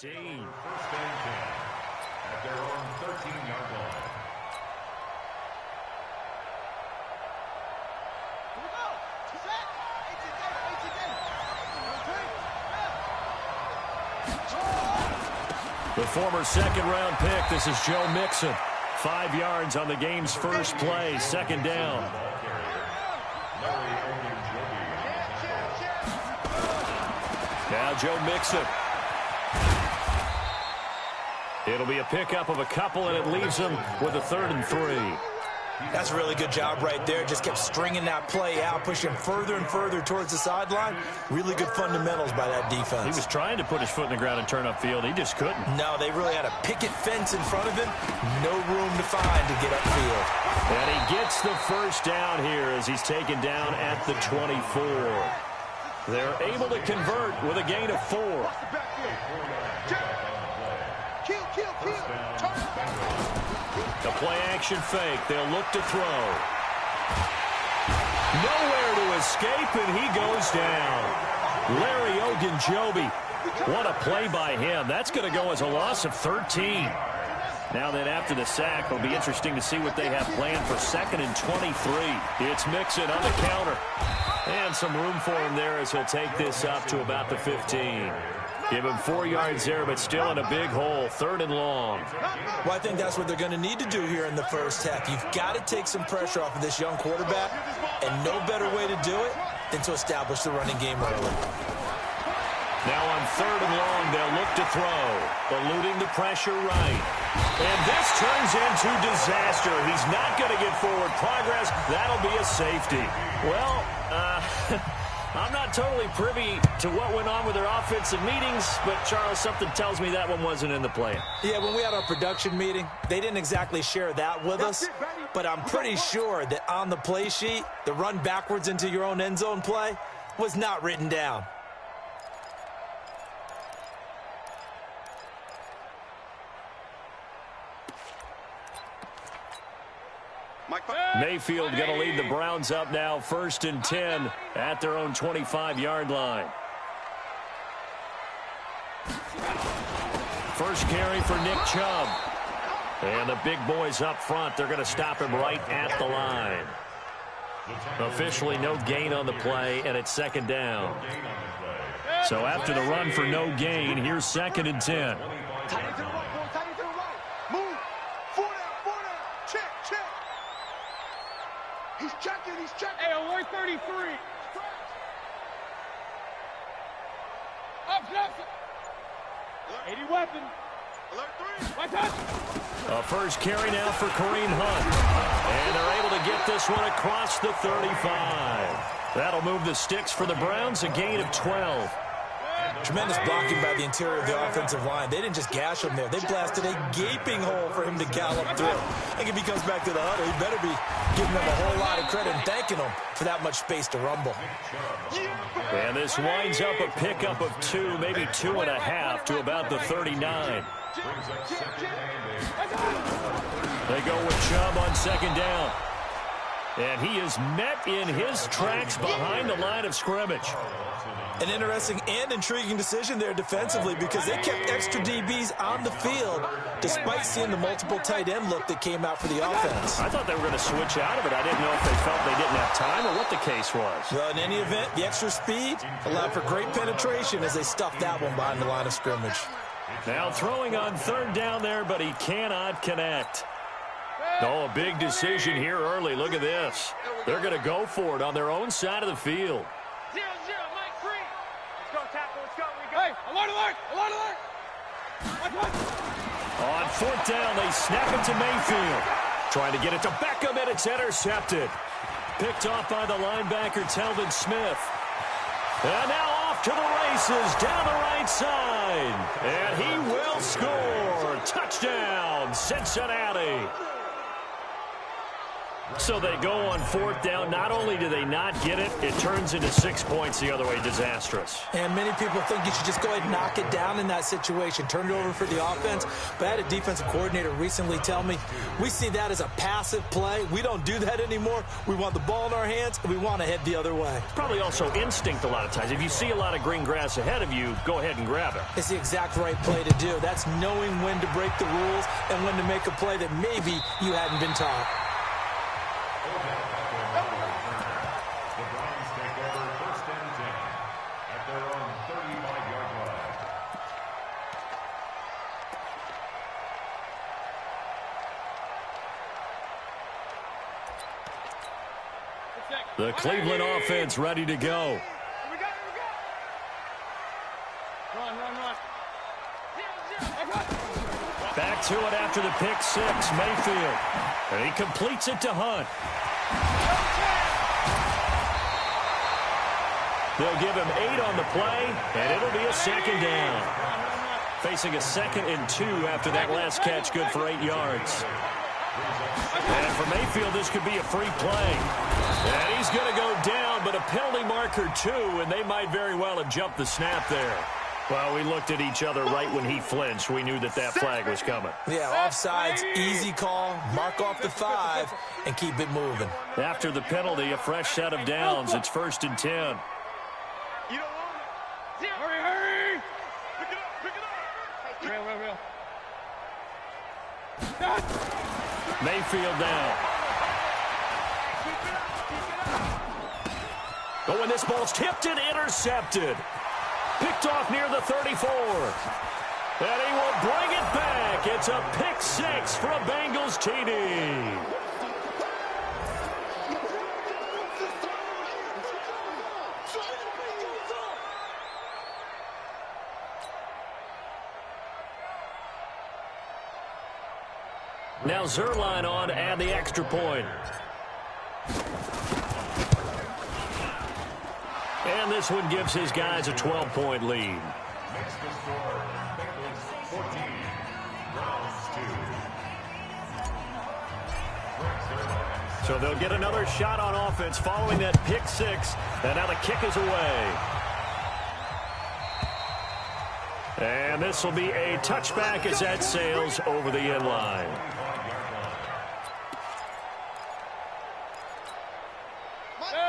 15. First and 10 at their own 13-yard line. The former second-round pick, this is Joe Mixon. 5 yards on the game's first play, second down. Now Joe Mixon. It'll be a pickup of a couple, and it leaves him with a 3rd and 3. That's a really good job right there. Just kept stringing that play out, pushing further and further towards the sideline. Really good fundamentals by that defense. He was trying to put his foot in the ground and turn upfield. He just couldn't. No, they really had a picket fence in front of him. No room to find to get upfield. And he gets the first down here as he's taken down at the 24. They're able to convert with a gain of 4. The play-action fake. They'll look to throw. Nowhere to escape, and he goes down. Larry Ogunjobi. What a play by him. That's going to go as a loss of 13. Now then, after the sack, it'll be interesting to see what they have planned for 2nd and 23. It's Mixon on the counter. And some room for him there as he'll take this up to about the 15. Give him 4 yards there, but still in a big hole. 3rd and long. Well, I think that's what they're going to need to do here in the first half. You've got to take some pressure off of this young quarterback, and no better way to do it than to establish the running game early. Now on 3rd and long, they'll look to throw. Eluding the pressure right. And this turns into disaster. He's not going to get forward progress. That'll be a safety. Well, I'm not totally privy to what went on with their offensive meetings, but, Charles, something tells me that one wasn't in the plan. Yeah, when we had our production meeting, they didn't exactly share that with us, but I'm pretty sure that on the play sheet, the run backwards into your own end zone play was not written down. Mayfield going to lead the Browns up now, 1st and 10 at their own 25-yard line. First carry for Nick Chubb. And the big boys up front, they're going to stop him right at the line. Officially no gain on the play, and it's 2nd down. So after the run for no gain, here's 2nd and 10. He's checking. Hey, alert 33. Up, 80 weapon. Alert 3. A first carry now for Kareem Hunt. And they're able to get this one across the 35. That'll move the sticks for the Browns, a gain of 12. Tremendous blocking by the interior of the offensive line. They didn't just gash him there. They blasted a gaping hole for him to gallop through. I think if he comes back to the huddle, he better be giving them a whole lot of credit and thanking them for that much space to rumble. And this winds up a pickup of 2, maybe 2.5 to about the 39. They go with Chubb on 2nd down. And he is met in his tracks behind the line of scrimmage. An interesting and intriguing decision there defensively because they kept extra DBs on the field despite seeing the multiple tight end look that came out for the offense. I thought they were going to switch out of it. I didn't know if they felt they didn't have time or what the case was. Well, in any event, the extra speed allowed for great penetration as they stuffed that one behind the line of scrimmage. Now throwing on 3rd down there, but he cannot connect. Oh, a big decision here early. Look at this. They're going to go for it on their own side of the field. 0-0, Mike 3. Let's go, tackle. Let's go. Hey, alert. On 4th down, they snap it to Mayfield. Trying to get it to Beckham, and it's intercepted. Picked off by the linebacker, Telvin Smith. And now off to the races down the right side. And he will score. Touchdown, Cincinnati. So they go on 4th down. Not only do they not get it, it turns into 6 points the other way. Disastrous. And many people think you should just go ahead and knock it down in that situation. Turn it over for the offense. But I had a defensive coordinator recently tell me, we see that as a passive play. We don't do that anymore. We want the ball in our hands, and we want to head the other way. Probably also instinct a lot of times. If you see a lot of green grass ahead of you, go ahead and grab it. It's the exact right play to do. That's knowing when to break the rules and when to make a play that maybe you hadn't been taught. The Cleveland offense ready to go. Run. Back to it after the pick 6, Mayfield. And he completes it to Hunt. They'll give him 8 on the play, and it'll be a 2nd down. Facing a 2nd and 2 after that last catch, good for 8 yards. And for Mayfield, this could be a free play. And he's going to go down, but a penalty marker too, and they might very well have jumped the snap there. Well, we looked at each other right when he flinched. We knew that flag was coming. Yeah, offsides, easy call, mark off the 5, and keep it moving. After the penalty, a fresh set of downs. It's 1st and 10. You don't want it. Hurry. Pick it up. Real. Mayfield down. Oh, and this ball's tipped and intercepted. Picked off near the 34. And he will bring it back. It's a pick 6 for a Bengals TD. Now Zerline on to add the extra point. And this one gives his guys a 12-point lead. Makes the score Bengals 14, Browns 2. So they'll get another shot on offense following that pick 6. And now the kick is away. And this will be a touchback as that sails over the end line.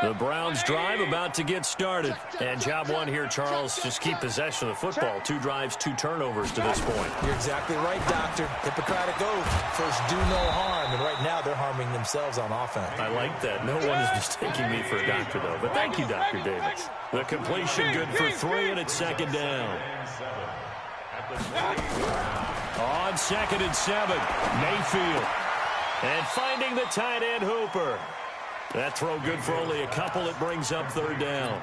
The Browns drive about to get started. And job one here, Charles, just keep possession of the football. 2 drives, 2 turnovers to this point. You're exactly right, Doctor. Hippocratic oath. First, do no harm. And right now, they're harming themselves on offense. I like that. No one is mistaking me for a doctor, though. But thank you, Dr. Davis. The completion good for 3, and it's 2nd down. On 2nd and 7, Mayfield. And finding the tight end, Hooper. That throw good for only a couple. It brings up 3rd down.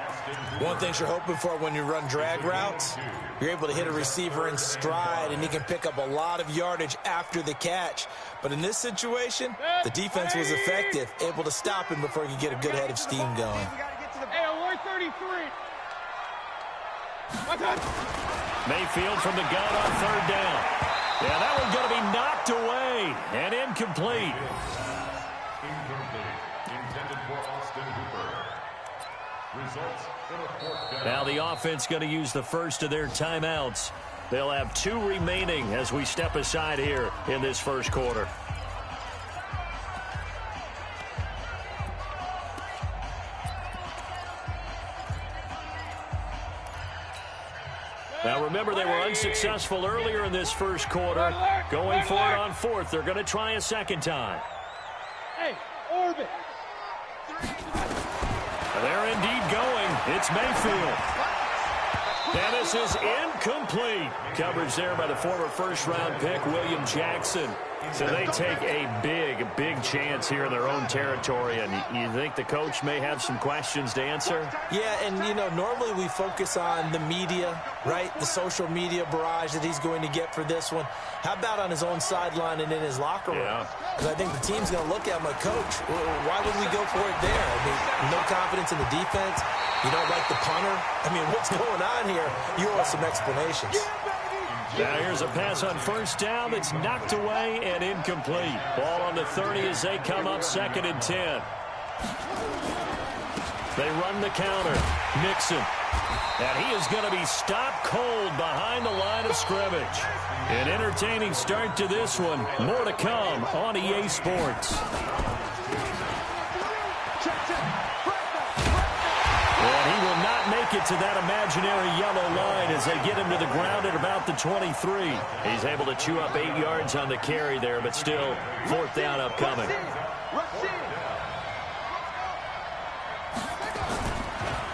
One thing you're hoping for when you run drag routes, you're able to hit a receiver in stride, and he can pick up a lot of yardage after the catch. But in this situation, the defense was effective, able to stop him before he could get a good head of steam going. Hey, alert 33. Mayfield from the gun on 3rd down. Yeah, that one's going to be knocked away and incomplete. Now the offense going to use the first of their timeouts. They'll have 2 remaining as we step aside here in this first quarter. Now remember, they were unsuccessful earlier in this first quarter. Going for it on 4th. They're going to try a 2nd time. Hey, orbit. They're indeed going. It's Mayfield. And this is incomplete. Coverage there by the former first-round pick, William Jackson. So they take a big chance here in their own territory. And you think the coach may have some questions to answer? Yeah, and, you know, normally we focus on the media, right? The social media barrage that he's going to get for this one. How about on his own sideline and in his locker room? Yeah. Because I think the team's going to look at him like, Coach, why would we go for it there? I mean, no confidence in the defense. You don't like the punter. I mean, what's going on here? You owe us some explanations. Now here's a pass on first down that's knocked away and incomplete. Ball on the 30 as they come up 2nd and 10. They run the counter. Nixon. And he is going to be stopped cold behind the line of scrimmage. An entertaining start to this one. More to come on EA Sports. And he will not make it to that imaginary yellow line as they get him to the ground at about the 23. He's able to chew up 8 yards on the carry there, but still 4th down upcoming.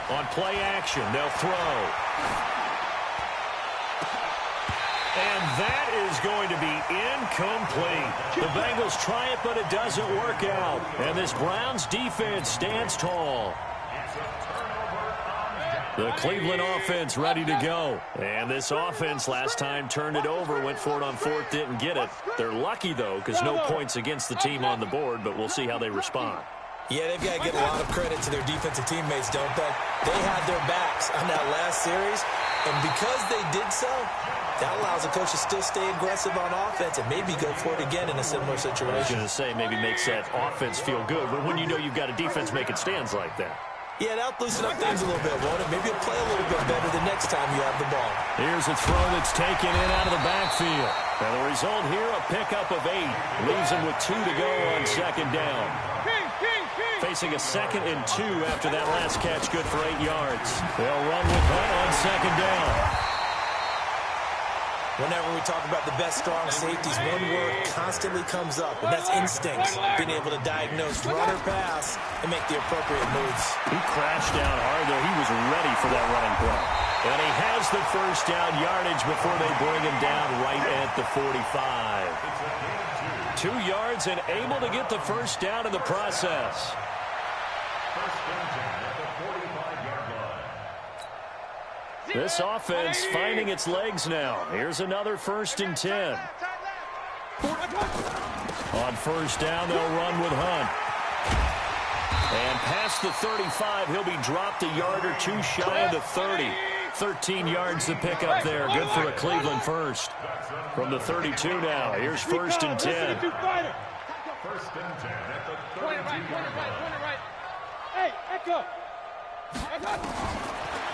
On play action, they'll throw. And that is going to be incomplete. The Bengals try it, but it doesn't work out. And this Browns defense stands tall. The Cleveland offense ready to go. And this offense last time turned it over, went for it on 4th, didn't get it. They're lucky, though, because no points against the team on the board, but we'll see how they respond. Yeah, they've got to give a lot of credit to their defensive teammates, don't they? They had their backs on that last series, and because they did so, that allows the coach to still stay aggressive on offense and maybe go for it again in a similar situation. I was going to say maybe makes that offense feel good, but when you know you've got a defense making stands like that. Yeah, that'll loosen up things a little bit, won't it? Maybe you'll play a little bit better the next time you have the ball. Here's a throw that's taken in out of the backfield. And the result here, a pickup of 8. Leaves him with 2 to go on 2nd down. Facing a 2nd and 2 after that last catch, good for 8 yards. They'll run with Hunt on 2nd down. Whenever we talk about the best strong safeties, one word constantly comes up, and that's instincts. Being able to diagnose run or pass and make the appropriate moves. He crashed down hard, though. He was ready for that running play. And he has the first down yardage before they bring him down right at the 45. 2 yards and able to get the first down in the process. This offense finding its legs now. Here's another 1st and 10. On first down, they'll run with Hunt. And past the 35, he'll be dropped a yard or 2 shy of the 30. 13 yards to pick up there. Good for a Cleveland first. From the 32 now, here's 1st and 10. 1st and 10 at the 32-yard line. Hey, Echo.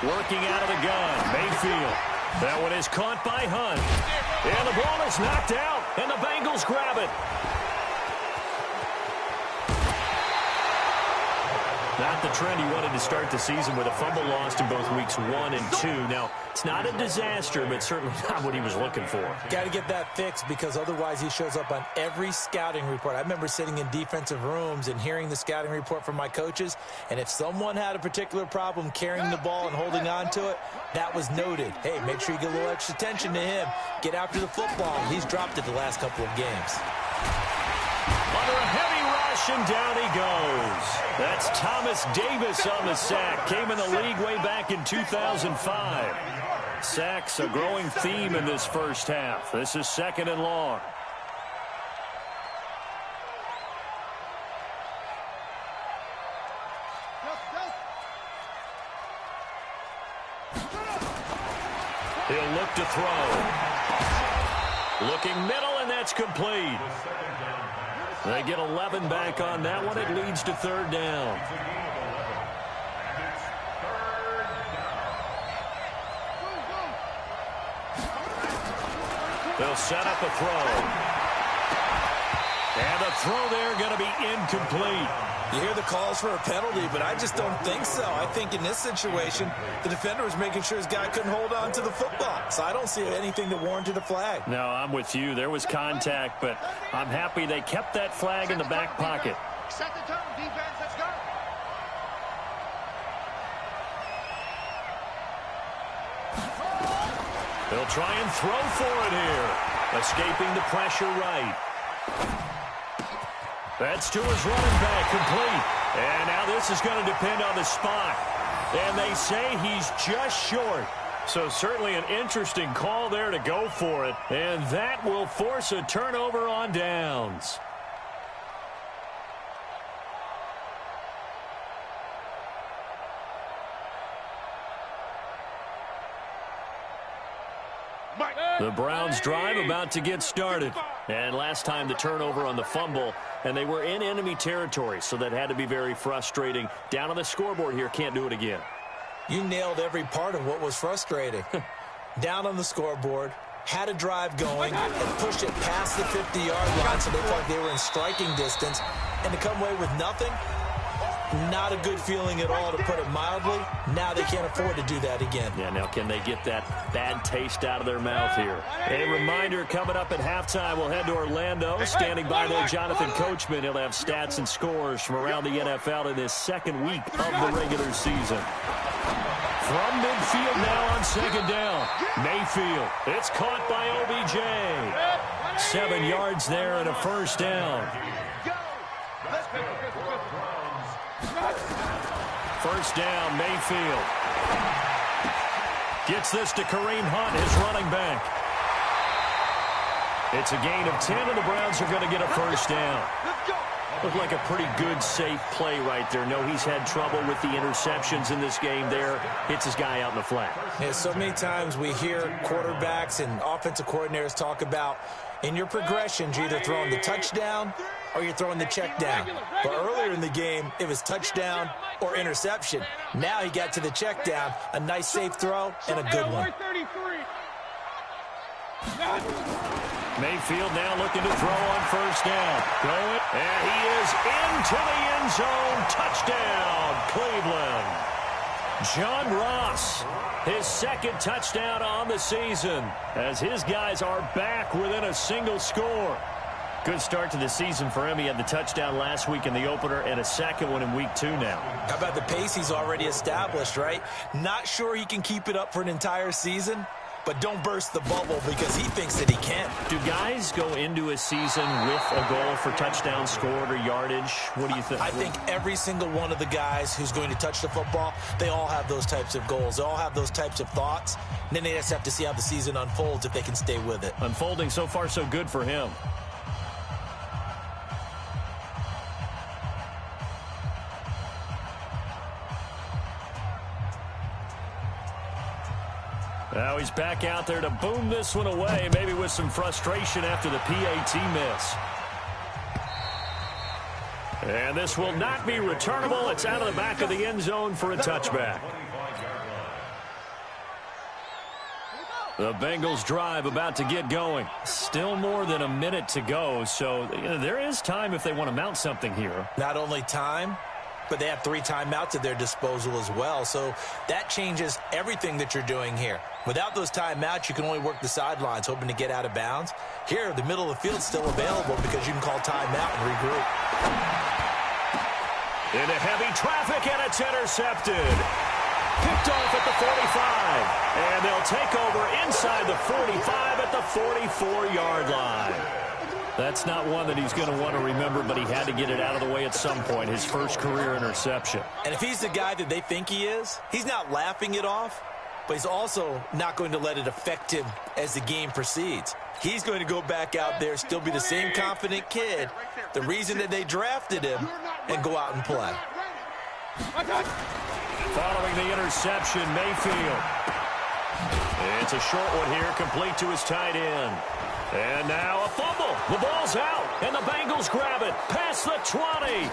Working out of the gun, Mayfield. That one is caught by Hunt. And the ball is knocked out, and the Bengals grab it. Not the trend he wanted to start the season with a fumble lost in both weeks 1 and 2. Now, it's not a disaster, but certainly not what he was looking for. Got to get that fixed because otherwise he shows up on every scouting report. I remember sitting in defensive rooms and hearing the scouting report from my coaches, and if someone had a particular problem carrying the ball and holding on to it, that was noted. Hey, make sure you get a little extra attention to him. Get after the football. He's dropped it the last couple of games. Under a heavy rush, and down he goes. That's Thomas Davis on the sack. Came in the league way back in 2005. Sacks a growing theme in this first half. This is 2nd and long. He'll look to throw. Looking middle, and that's complete. They get 11 back on that one. It leads to 3rd down. They'll set up a throw. And the throw there going to be incomplete. You hear the calls for a penalty, but I just don't think so. I think in this situation, the defender was making sure his guy couldn't hold on to the football. So I don't see anything that warranted a flag. No, I'm with you. There was contact, but I'm happy they kept that flag in the back pocket. Set the tone, defense, let's go. They'll try and throw for it here. Escaping the pressure right. That's to his running back, complete. And now this is going to depend on the spot. And they say he's just short. So certainly an interesting call there to go for it. And that will force a turnover on downs. The Browns drive about to get started. And last time the turnover on the fumble, and they were in enemy territory, so that had to be very frustrating. Down on the scoreboard here, can't do it again. You nailed every part of what was frustrating. Down on the scoreboard, had a drive going, and pushed it past the 50-yard line so they felt like they were in striking distance, and to come away with nothing, not a good feeling at all, to put it mildly. Now they can't afford to do that again. Yeah, now can they get that bad taste out of their mouth here? A reminder, coming up at halftime, we'll head to Orlando. Standing by there, Jonathan Coachman. He'll have stats and scores from around the NFL in this second week of the regular season. From midfield now on second down. Mayfield. It's caught by OBJ. 7 yards there and a first down. First down, Mayfield. Gets this to Kareem Hunt, his running back. It's a gain of 10, and the Browns are going to get a first down. Looked like a pretty good, safe play right there. No, he's had trouble with the interceptions in this game there. Hits his guy out in the flat. Yeah, so many times we hear quarterbacks and offensive coordinators talk about, in your progressions, you're either throwing the touchdown or you're throwing the check down. But earlier in the game, it was touchdown or interception. Now he got to the check down, a nice safe throw, and a good one. Mayfield now looking to throw on first down. Going, and he is into the end zone. Touchdown, Cleveland. John Ross, his second touchdown on the season, as his guys are back within a single score. Good start to the season for him. He had the touchdown last week in the opener and a second one in week 2 now. How about the pace he's already established, right? Not sure he can keep it up for an entire season, but don't burst the bubble because he thinks that he can. Do guys go into a season with a goal for touchdown scored or yardage? What do you think? I think every single one of the guys who's going to touch the football, they all have those types of goals. They all have those types of thoughts. And then they just have to see how the season unfolds if they can stay with it. Unfolding so far so good for him. Now he's back out there to boom this one away, maybe with some frustration after the PAT miss. And this will not be returnable. It's out of the back of the end zone for a touchback. The Bengals drive about to get going. Still more than a minute to go, so there is time if they want to mount something here. Not only time, but they have 3 timeouts at their disposal as well. So that changes everything that you're doing here. Without those timeouts, you can only work the sidelines, hoping to get out of bounds. Here, the middle of the field is still available because you can call timeout and regroup. Into heavy traffic, and it's intercepted. Picked off at the 45. And they'll take over inside the 45 at the 44-yard line. That's not one that he's going to want to remember, but he had to get it out of the way at some point, his first career interception. And if he's the guy that they think he is, he's not laughing it off, but he's also not going to let it affect him as the game proceeds. He's going to go back out there, still be the same confident kid, the reason that they drafted him, and go out and play. Following the interception, Mayfield. It's a short one here, complete to his tight end. And now a fumble. The ball's out, and the Bengals grab it past the 20.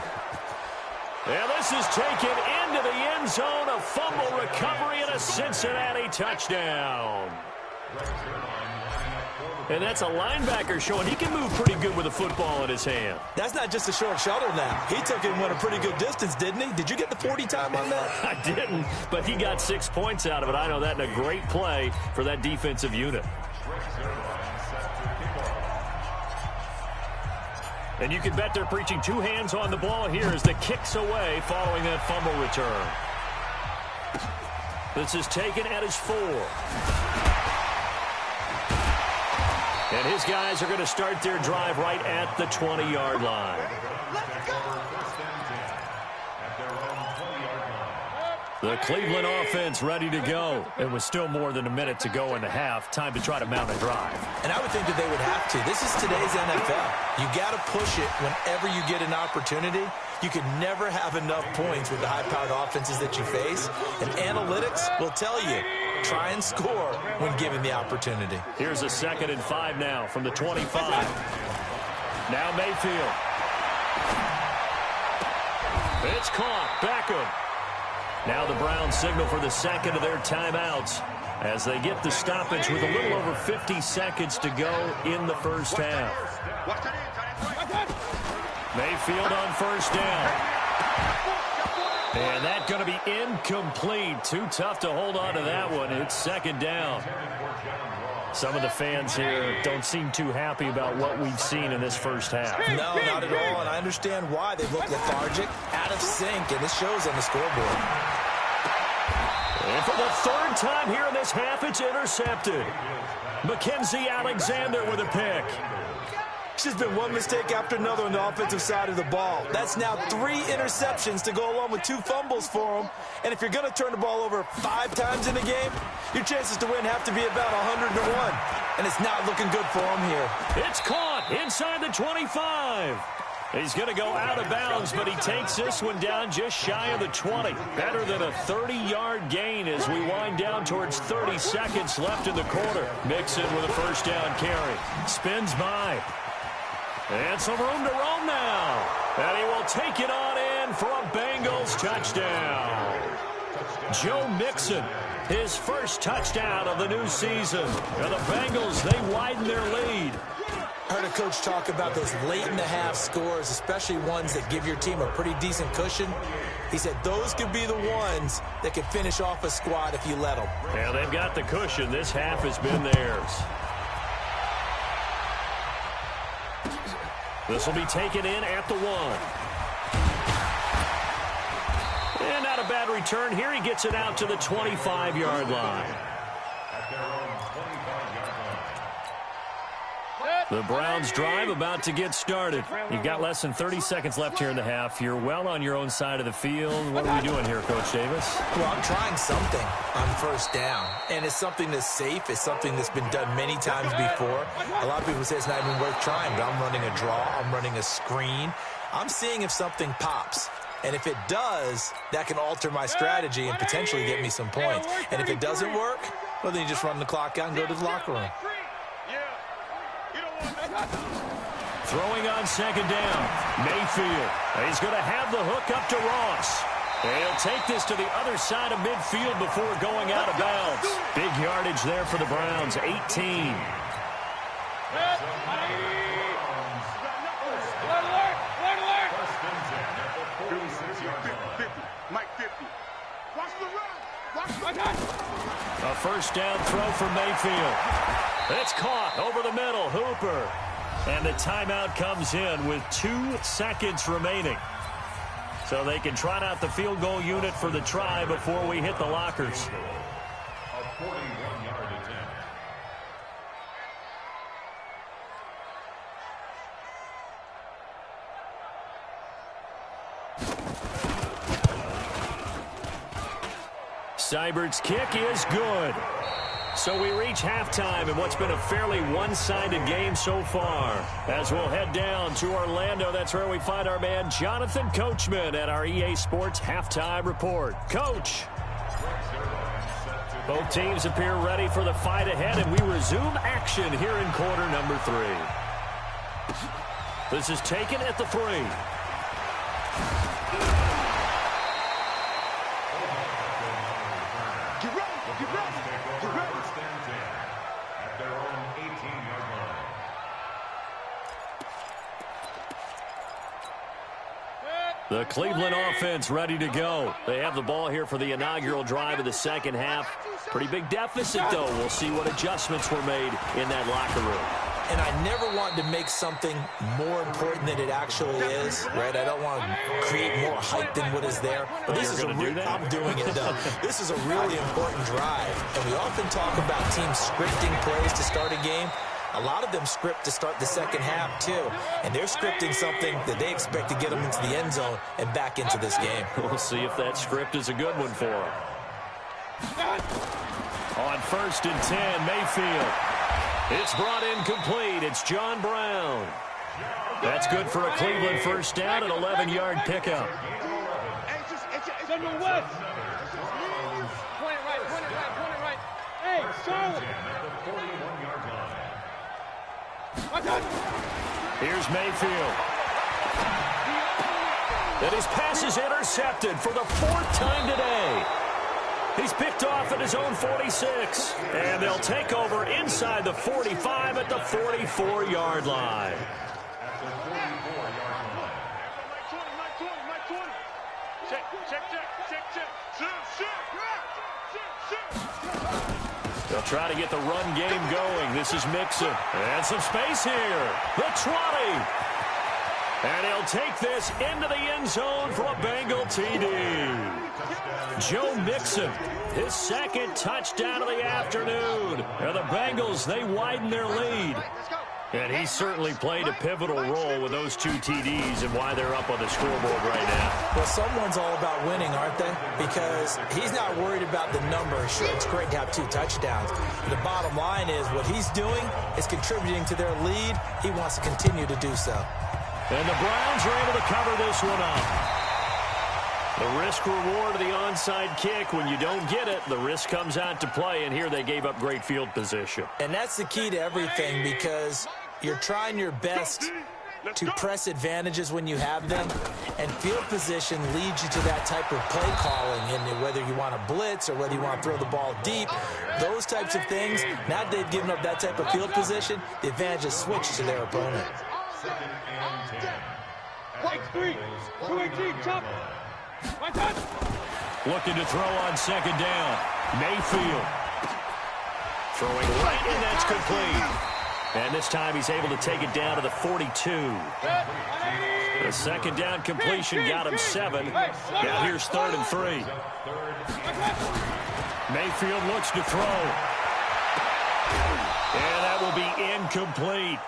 And this is taken into the end zone. A fumble recovery and a Cincinnati touchdown. And that's a linebacker showing he can move pretty good with a football in his hand. That's not just a short shuttle now. He took it and went a pretty good distance, didn't he? Did you get the 40 time on that? I didn't, but he got 6 points out of it. I know that, and a great play for that defensive unit. And you can bet they're preaching 2 hands on the ball here as the kick's away following that fumble return. This is taken at his 4. And his guys are going to start their drive right at the 20-yard line. The Cleveland offense ready to go. It was still more than a minute to go in the half. Time to try to mount a drive. And I would think that they would have to. This is today's NFL. You got to push it whenever you get an opportunity. You can never have enough points with the high-powered offenses that you face. And analytics will tell you try and score when given the opportunity. Here's a 2nd and 5 now from the 25. Now Mayfield. It's caught. Beckham. Now the Browns signal for the 2nd of their timeouts as they get the stoppage with a little over 50 seconds to go in the first half. Mayfield on 1st down. And that's going to be incomplete. Too tough to hold on to that one. It's 2nd down. Some of the fans here don't seem too happy about what we've seen in this first half. No, not at all, and I understand why. They look lethargic, out of sync, and it shows on the scoreboard. And for the 3rd time here in this half, it's intercepted. Mackenzie Alexander with a pick. It's just been one mistake after another on the offensive side of the ball. That's now 3 interceptions to go along with 2 fumbles for him. And if you're going to turn the ball over 5 times in a game, your chances to win have to be about 100 to 1. And it's not looking good for him here. It's caught inside the 25. He's going to go out of bounds, but he takes this one down just shy of the 20. Better than a 30-yard gain as we wind down towards 30 seconds left in the quarter. Mixon with a 1st down carry. Spins by. And some room to roam now. And he will take it on in for a Bengals touchdown. Joe Mixon, his first touchdown of the new season. And the Bengals, they widen their lead. I heard a coach talk about those late-in-the-half scores, especially ones that give your team a pretty decent cushion. He said those could be the ones that could finish off a squad if you let them. Yeah, they've got the cushion. This half has been theirs. This will be taken in at the 1. And not a bad return here. He gets it out to the 25-yard line. The Browns drive about to get started. You've got less than 30 seconds left here in the half. You're well on your own side of the field. What are we doing here, Coach Davis? Well, I'm trying something on 1st down. And it's something that's safe. It's something that's been done many times before. A lot of people say it's not even worth trying, but I'm running a draw. I'm running a screen. I'm seeing if something pops. And if it does, that can alter my strategy and potentially get me some points. And if it doesn't work, well, then you just run the clock out and go to the locker room. Throwing on 2nd down. Mayfield. He's going to have the hook up to Ross. He'll take this to the other side of midfield before going out of bounds. Big yardage there for the Browns, 18. A 1st down throw for Mayfield. It's caught over the middle. Hooper. And the timeout comes in with 2 seconds remaining. So they can trot out the field goal unit for the try before we hit the lockers. A 41-yard attempt. Seibert's kick is good. So we reach halftime in what's been a fairly one-sided game so far. As we'll head down to Orlando, that's where we find our man Jonathan Coachman at our EA Sports Halftime Report. Coach. Both teams appear ready for the fight ahead, and we resume action here in quarter number 3. This is taken at the 3. The Cleveland offense ready to go. They have the ball here for the inaugural drive of the 2nd half. Pretty big deficit, though. We'll see what adjustments were made in that locker room. And I never want to make something more important than it actually is, right? I don't want to create more hype than what is there. But this is I'm doing it, though. This is a really important drive. And we often talk about teams scripting plays to start a game. A lot of them script to start the 2nd half, too. And they're scripting something that they expect to get them into the end zone and back into this game. We'll see if that script is a good one for them. On 1st and 10, Mayfield. It's brought in complete. It's John Brown. That's good for a Cleveland 1st down, an 11-yard pickup. First and 10 at the 41-yard line. Here's Mayfield. And his pass is intercepted for the 4th time today. He's picked off at his own 46. And they'll take over inside the 45 at the 44-yard line. At the 44-yard line. Check. They'll try to get the run game going. This is Mixon. And some space here. The 20. And he'll take this into the end zone for a Bengal TD. Joe Mixon, his 2nd touchdown of the afternoon. And the Bengals, they widen their lead. And he certainly played a pivotal role with those 2 TDs and why they're up on the scoreboard right now. Well, someone's all about winning, aren't they? Because he's not worried about the numbers. Sure, it's great to have 2 touchdowns. The bottom line is what he's doing is contributing to their lead. He wants to continue to do so. And the Browns are able to cover this one up. The risk-reward of the onside kick, when you don't get it, the risk comes out to play, and here they gave up great field position. And that's the key to everything, because you're trying your best to press advantages when you have them, and field position leads you to that type of play calling, and whether you want to blitz or whether you want to throw the ball deep, those types of things. Now that they've given up that type of field position, the advantage is switched to their opponent. Second and 10. White 3, 218, chop. Looking to throw on 2nd down. Mayfield. Throwing right, and that's complete. And this time he's able to take it down to the 42. The 2nd down completion got him 7. Now here's 3rd and 3. Mayfield looks to throw. And that will be incomplete.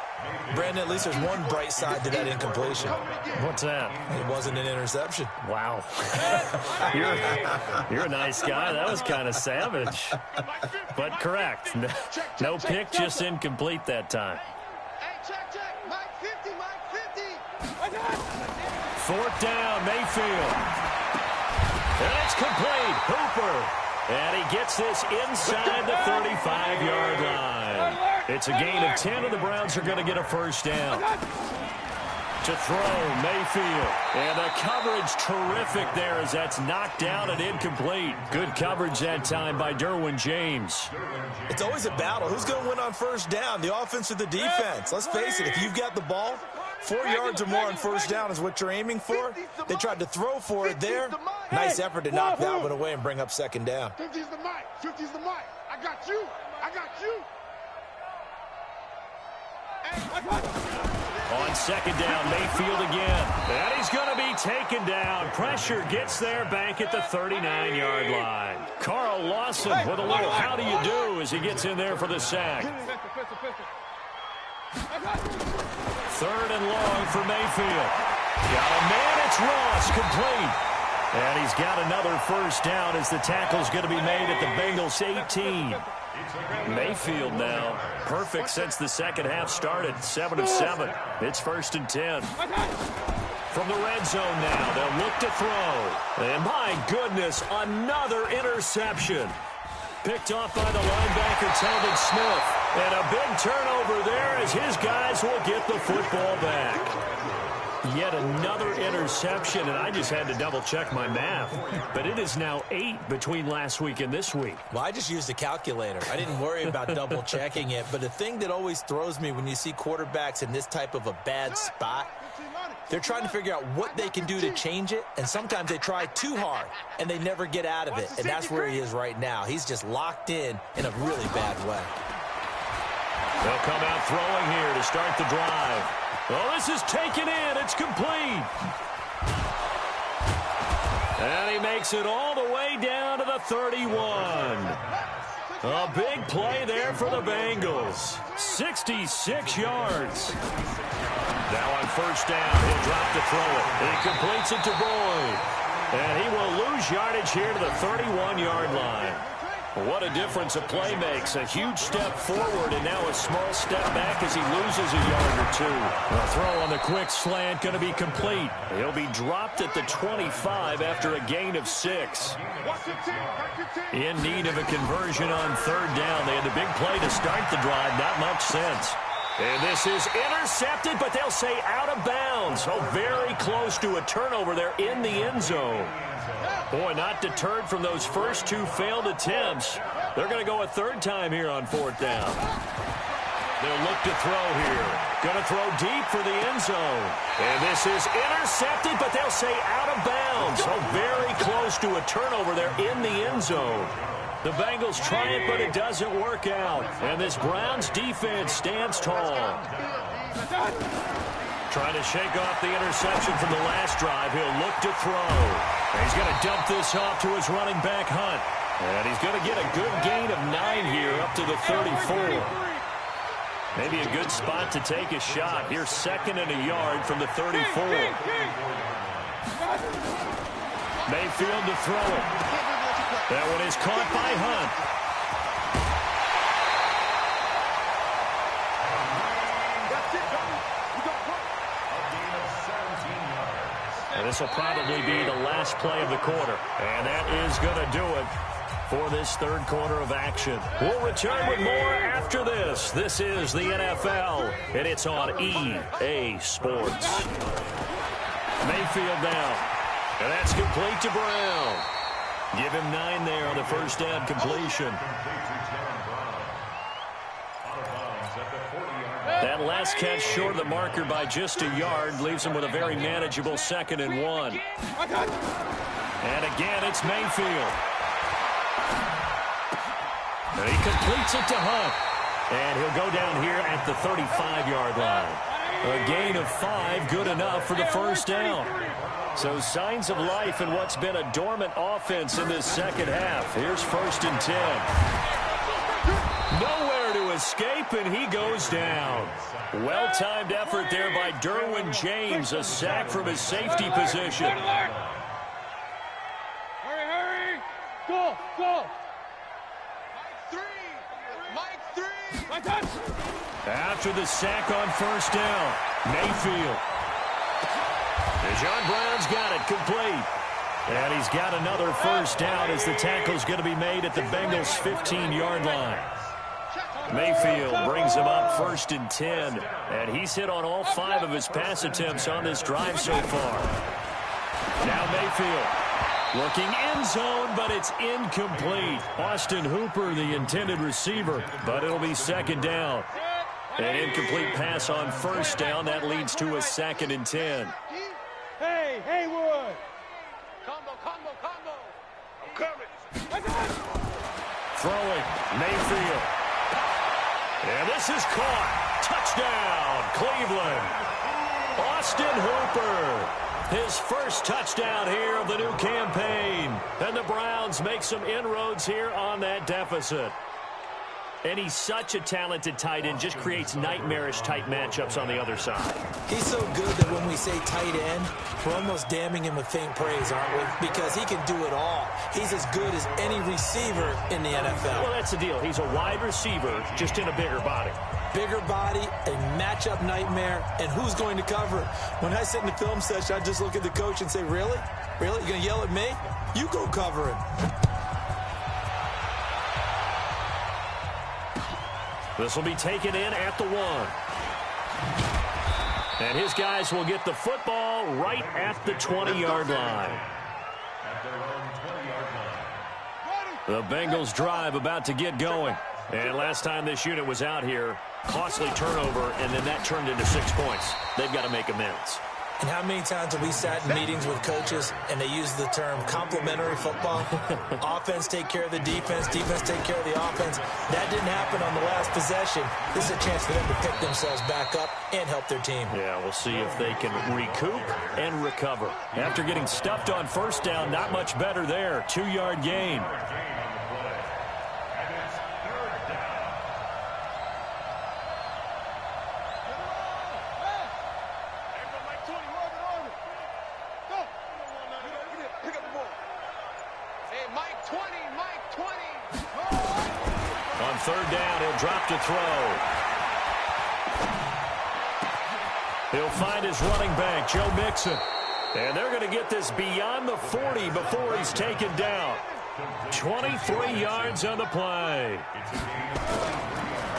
Brandon, at least there's one bright side to that incompletion. What's that? It wasn't an interception. Wow. You're a nice guy. That was kind of savage. But correct. No pick, just incomplete that time. Check. Mike 50. 4th down, Mayfield. And it's complete. Hooper. And he gets this inside the 35-yard line. It's a gain of 10, and the Browns are going to get a 1st down. To throw, Mayfield. And the coverage terrific there as that's knocked down and incomplete. Good coverage that time by Derwin James. It's always a battle. Who's going to win on 1st down, the offense or the defense? Let's face it, if you've got the ball, 4 yards or more on 1st down is what you're aiming for. They tried to throw for it there. Nice effort to knock that one away and bring up 2nd down. 50's the mic. 50's the mic. I got you. On 2nd down, Mayfield again. And he's going to be taken down. Pressure gets there back at the 39-yard line. Carl Lawson with a little how do you do as he gets in there for the sack. 3rd and long for Mayfield. Got a man, it's Ross, complete. And he's got another 1st down as the tackle's going to be made at the Bengals 18. Mayfield now perfect since the 2nd half started. 7 of 7. It's 1st and 10. From the red zone now, they'll look to throw. And my goodness, another interception. Picked off by the linebacker, Telvin Smith. And a big turnover there as his guys will get the football back. Yet another interception, and I just had to double-check my math. But it is now 8 between last week and this week. Well, I just used a calculator. I didn't worry about double-checking it. But the thing that always throws me when you see quarterbacks in this type of a bad spot, they're trying to figure out what they can do to change it, and sometimes they try too hard, and they never get out of it. And that's where he is right now. He's just locked in a really bad way. They'll come out throwing here to start the drive. Well, this is taken in. It's complete. And he makes it all the way down to the 31. A big play there for the Bengals. 66 yards. Now on 1st down, he'll drop to throw it. He completes it to Boyd. And he will lose yardage here to the 31-yard line. What a difference a play makes. A huge step forward and now a small step back as he loses a yard or two. The throw on the quick slant going to be complete. He'll be dropped at the 25 after a gain of 6. In need of a conversion on third down. They had the big play to start the drive. Not much sense. And this is intercepted, but they'll say out of bounds. Oh, very close to a turnover there in the end zone. Boy, not deterred from those first 2 failed attempts. They're going to go a third time here on fourth down. They'll look to throw here. Going to throw deep for the end zone. And this is intercepted, but they'll say out of bounds. Oh, very close to a turnover there in the end zone. The Bengals try it, but it doesn't work out. And this Browns defense stands tall. Trying to shake off the interception from the last drive. He'll look to throw. And he's going to dump this off to his running back, Hunt. And he's going to get a good gain of 9 here up to the 34. Maybe a good spot to take a shot. Here's 2nd and a yard from the 34. Mayfield to throw it. That one is caught by Hunt. And this will probably be the last play of the quarter. And that is going to do it for this third quarter of action. We'll return with more after this. This is the NFL, and it's on EA Sports. Mayfield down. And that's complete to Brown. Give him 9 there on the first down completion. That last catch short of the marker by just a yard leaves him with a very manageable 2nd and 1. And again, it's Mayfield. And he completes it to Hunt. And he'll go down here at the 35-yard line. A gain of 5, good enough for the first down. So signs of life in what's been a dormant offense in this second half. Here's 1st and 10. Nowhere to escape, and he goes down. Well-timed effort there by Derwin James. A sack from his safety position. Hurry! Go! Mike 3! After the sack on first down, Mayfield. John Brown's got it complete. And he's got another first down as the tackle's going to be made at the Bengals' 15-yard line. Mayfield brings him up 1st and 10. And he's hit on all 5 of his pass attempts on this drive so far. Now Mayfield looking end zone, but it's incomplete. Austin Hooper, the intended receiver, but it'll be 2nd down. An incomplete pass on first down. That leads to a 2nd and 10. Hey, Haywood! Combo! I'm coming! Throwing, Mayfield. And this is caught. Touchdown, Cleveland. Austin Hooper. His first touchdown here of the new campaign. And the Browns make some inroads here on that deficit. And he's such a talented tight end, just creates nightmarish-type matchups on the other side. He's so good that when we say tight end, we're almost damning him with faint praise, aren't we? Because he can do it all. He's as good as any receiver in the NFL. Well, that's the deal. He's a wide receiver, just in a bigger body. Bigger body, a matchup nightmare, and who's going to cover it? When I sit in the film session, I just look at the coach and say, really? Really? You going to yell at me? You go cover him. This will be taken in at the 1. And his guys will get the football right at the 20-yard line. The Bengals drive about to get going. And last time this unit was out here, costly turnover, and then that turned into 6 points. They've got to make amends. And how many times have we sat in meetings with coaches and they use the term complementary football? Offense take care of the defense, defense take care of the offense. That didn't happen on the last possession. This is a chance for them to pick themselves back up and help their team. Yeah, we'll see if they can recoup and recover. After getting stuffed on first down, not much better there. 2-yard gain. third down. He'll drop to throw. He'll find his running back, Joe Mixon. And they're going to get this beyond the 40 before he's taken down. 23 yards on the play.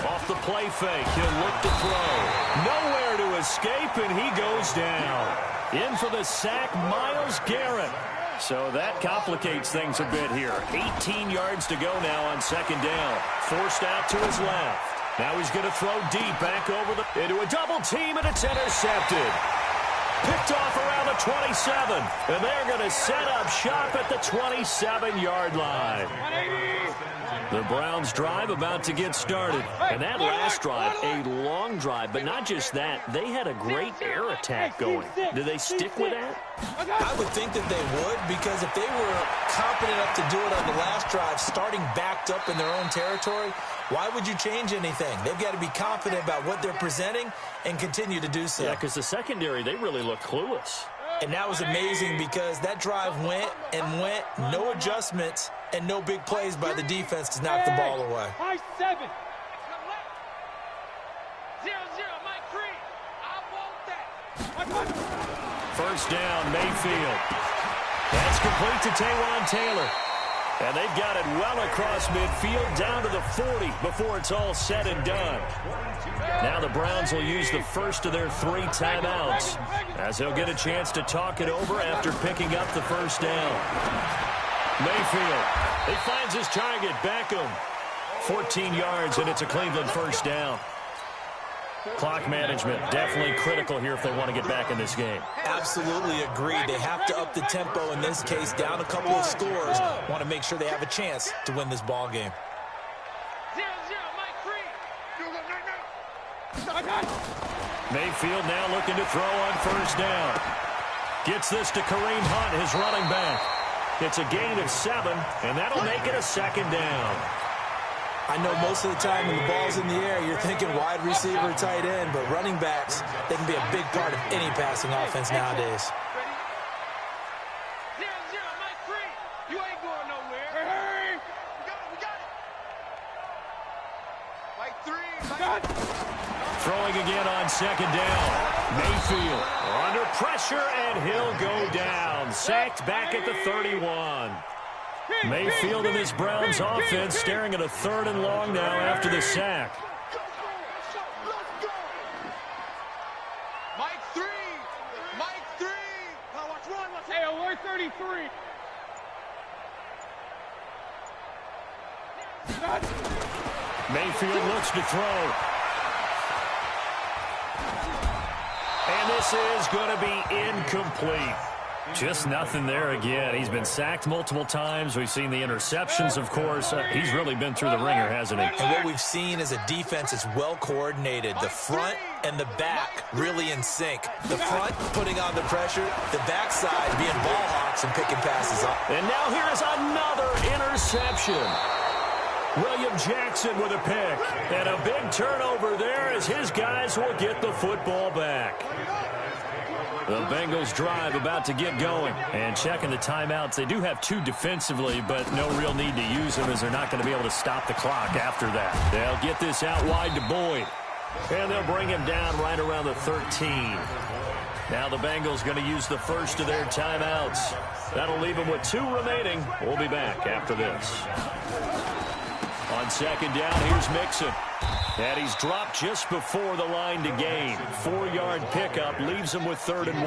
Off the play fake, he'll look to throw. Nowhere to escape, and he goes down. In for the sack, Myles Garrett. So that complicates things a bit here. 18 yards to go now on second down. Forced out to his left. Now he's going to throw deep back over into a double team, and it's intercepted. Picked off around the 27, and they're going to set up shop at the 27-yard line. The Browns drive about to get started. And that last drive, a long drive, but not just that. They had a great air attack going. Do they stick with that? I would think that they would, because if they were confident enough to do it on the last drive, starting backed up in their own territory, why would you change anything? They've got to be confident about what they're presenting and continue to do so. Yeah, because the secondary, they really look clueless. And that was amazing because that drive went and went, no adjustments, and no big plays by the defense to knock the ball away. 5-7. 0-0, Mike 3. I want that. First down, Mayfield. That's complete to Taywan Taylor. And they've got it well across midfield, down to the 40 before it's all said and done. Now the Browns will use the first of their 3 timeouts, as they'll get a chance to talk it over after picking up the first down. Mayfield, he finds his target, Beckham. 14 yards, and it's a Cleveland first down. Clock management definitely critical here if they want to get back in this game. Absolutely agreed. They have to up the tempo in this case, down a couple of scores. Want to make sure they have a chance to win this ball game. 0-0, Mike 3. Mayfield now looking to throw on first down. Gets this to Kareem Hunt, his running back. It's a gain of 7, and that'll make it a second down. I know most of the time when the ball's in the air, you're thinking wide receiver, tight end, but running backs, they can be a big part of any passing offense nowadays. 0-0, Mike 3. You ain't going nowhere. Hey! We got it. Mike 3. Throwing again on second down. Mayfield under pressure, and he'll go down. Sacked back at the 31. Mayfield and this Browns offense staring at a 3rd and long now after the sack. Mike 3. Mike 3. Let's run. Hey, alert 33. Mayfield looks to throw. And this is going to be incomplete. Just nothing there again. He's been sacked multiple times. We've seen the interceptions, of course. He's really been through the ringer, hasn't he? And what we've seen is a defense that's well coordinated. The front and the back really in sync. The front putting on the pressure, the backside being ball hawks and picking passes up. And now here is another interception. William Jackson with a pick. And a big turnover there as his guys will get the football back. The Bengals drive about to get going. And checking the timeouts. They do have 2 defensively, but no real need to use them as they're not going to be able to stop the clock after that. They'll get this out wide to Boyd. And they'll bring him down right around the 13. Now the Bengals going to use the first of their timeouts. That'll leave them with 2 remaining. We'll be back after this. On second down, here's Mixon. And he's dropped just before the line to gain. 4-yard pickup leaves him with 3rd and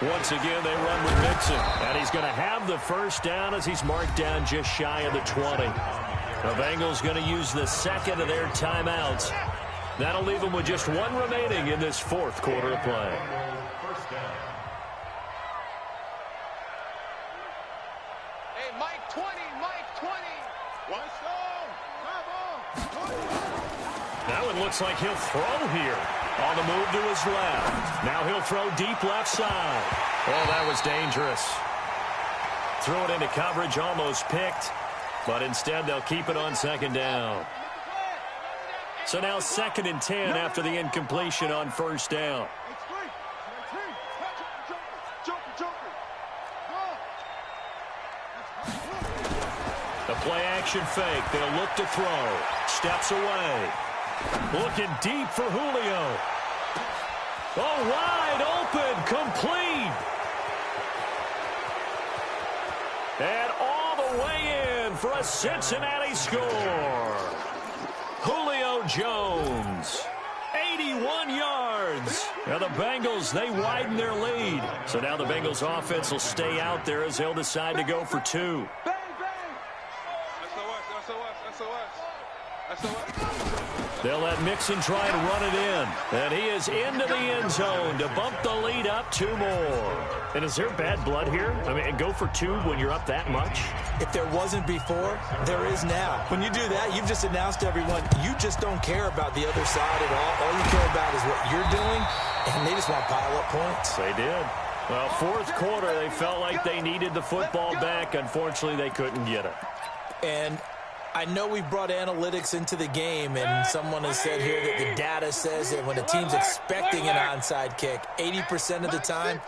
1. Once again, they run with Mixon. And he's going to have the first down as he's marked down just shy of the 20. The Bengals going to use the second of their timeouts. That'll leave them with just 1 remaining in this 4th quarter of play. Now it looks like he'll throw here. On the move to his left. Now he'll throw deep left side. Oh, that was dangerous. Threw it into coverage, almost picked. But instead, they'll keep it on second down. So now 2nd and 10 after the incompletion on first down. Play-action fake. They'll look to throw. Steps away. Looking deep for Julio. Oh, wide open. Complete. And all the way in for a Cincinnati score. Julio Jones. 81 yards. Now the Bengals, they widen their lead. So now the Bengals offense will stay out there as they'll decide to go for two. They'll let Mixon try and run it in. And he is into the end zone to bump the lead up 2 more. And is there bad blood here? I mean, go for 2 when you're up that much? If there wasn't before, there is now. When you do that, you've just announced to everyone, you just don't care about the other side at all. All you care about is what you're doing, and they just want to pile up points. They did. Well, fourth quarter, they felt like they needed the football back. Unfortunately, they couldn't get it. And I know we brought analytics into the game, and someone has said here that the data says that when a team's expecting an onside kick, 80% of the time,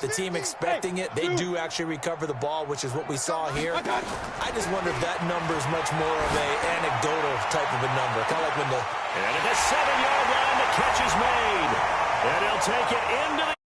the team expecting it, they do actually recover the ball, which is what we saw here. I just wonder if that number is much more of an anecdotal type of a number. Kind of like when the... And at the 7-yard line, the catch is made. And he'll take it into the...